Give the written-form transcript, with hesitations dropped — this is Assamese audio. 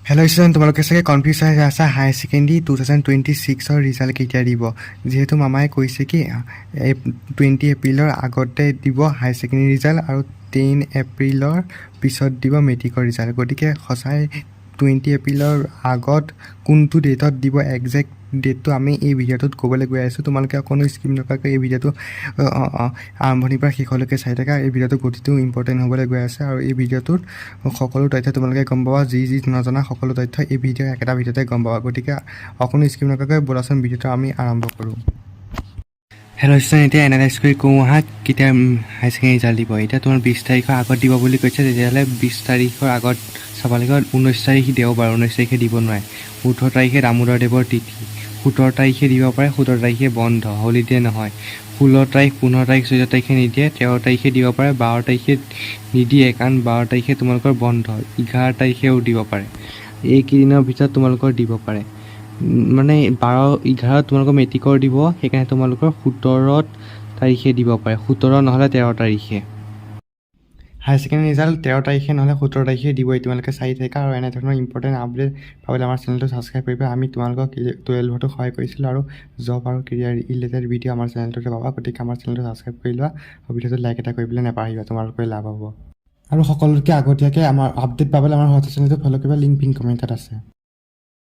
হেল্ল' ষ্টুডেণ্ট, তোমালোকে চাগে কনফিউজ হৈ আছা হায়াৰ ছেকেণ্ডেৰী 2026ৰ ৰিজাল্ট কেতিয়া দিব। যিহেতু মামাই কৈছে কি 20 এপ্ৰিলৰ আগতে দিব হায়াৰ ছেকেণ্ডেৰী ৰিজাল্ট আৰু 10 এপ্ৰিলৰ পিছত দিব মেট্ৰিকৰ ৰিজাল্ট। গতিকে সঁচাই 20 এপ্ৰিলৰ আগত কোনটো ডেটত দিব একজেক্ট ডেটটো আমি এই ভিডিঅ'টোত ক'বলৈ গৈ আছোঁ। তোমালোকে অকণো স্কিপ নকৰাকৈ এই ভিডিঅ'টো আৰম্ভণিৰ পৰা শেষলৈকে চাই থাকা। এই ভিডিঅ'টো গতিটো ইম্পৰ্টেণ্ট হ'বলৈ গৈ আছে আৰু এই ভিডিঅ'টোত সকলো তথ্য তোমালোকে গম পাবা। যি নজনা সকলো তথ্য এই একেটা ভিডিঅ'তে গম পাবা। গতিকে অকণো স্কিপ নকৰাকৈ ব'লাচোন ভিডিঅ'টো আমি আৰম্ভ কৰোঁ। হেল্ল' ষ্টুডেণ্ট, এতিয়া এনালাইজ কৰি কওঁ আহা কেতিয়া হায়াৰ ছেকেণ্ডেৰী ৰিজাল্ট দিব। এতিয়া তোমাৰ 20 তাৰিখৰ আগত দিব বুলি কৈছে, তেতিয়াহ'লে 20 তাৰিখৰ আগত চাব লাগিব। 19 তাৰিখ দেওবাৰ, 19 তাৰিখে দিব নোৱাৰে। 18 তাৰিখে দামোদৰদেৱৰ তিথি, 17 তাৰিখে দিব পাৰে, 17 তাৰিখে বন্ধ, হলিডে নহয়। 16 তাৰিখ, 15 তাৰিখ, 14 তাৰিখে নিদিয়ে, 13 তাৰিখে দিব পাৰে, 12 তাৰিখে নিদিয়ে কাৰণ 12 তাৰিখে তোমালোকৰ বন্ধ, 11 তাৰিখেও দিব পাৰে। এইকেইদিনৰ ভিতৰত তোমালোকৰ দিব পাৰে। মানে 12-11 তোমালোকৰ মেট্ৰিকৰ দিব, সেইকাৰণে তোমালোকৰ 17 তাৰিখে দিব পাৰে, 17 নহ'লে 13 তাৰিখে। হায়াৰ ছেকেণ্ডেৰী ৰিজাল্ট 13 তাৰিখে নহ'লে 17 তাৰিখে দিবই। তোমালোকে চাই থাকা আৰু এনেধৰণৰ ইম্পৰ্টেণ্ট আপডেট পাবলৈ আমাৰ চেনেলটো ছাবস্ক্ৰাইব কৰিবা। আমি তোমালোকক 12তো সহায় কৰিছিলোঁ আৰু জব আৰু কেৰিয়াৰ ৰিলেটেড ভিডিঅ' আমাৰ চেনেলটোতে পাবা। গতিকে আমাৰ চেনেলটো ছাবস্ক্ৰাইব কৰি লোৱা আৰু ভিডিঅ'টো লাইক এটা কৰিবলৈ নাপাহৰিবা, তোমালোকৰ লাভ হ'ব। আৰু সকলোতকৈ আগতীয়াকৈ আমাৰ আপডেট পাবলৈ আমাৰ হোৱাটছআপ চেনেলটো ফ'ল' কৰিবা, লিংক পিন কমেণ্টত আছে।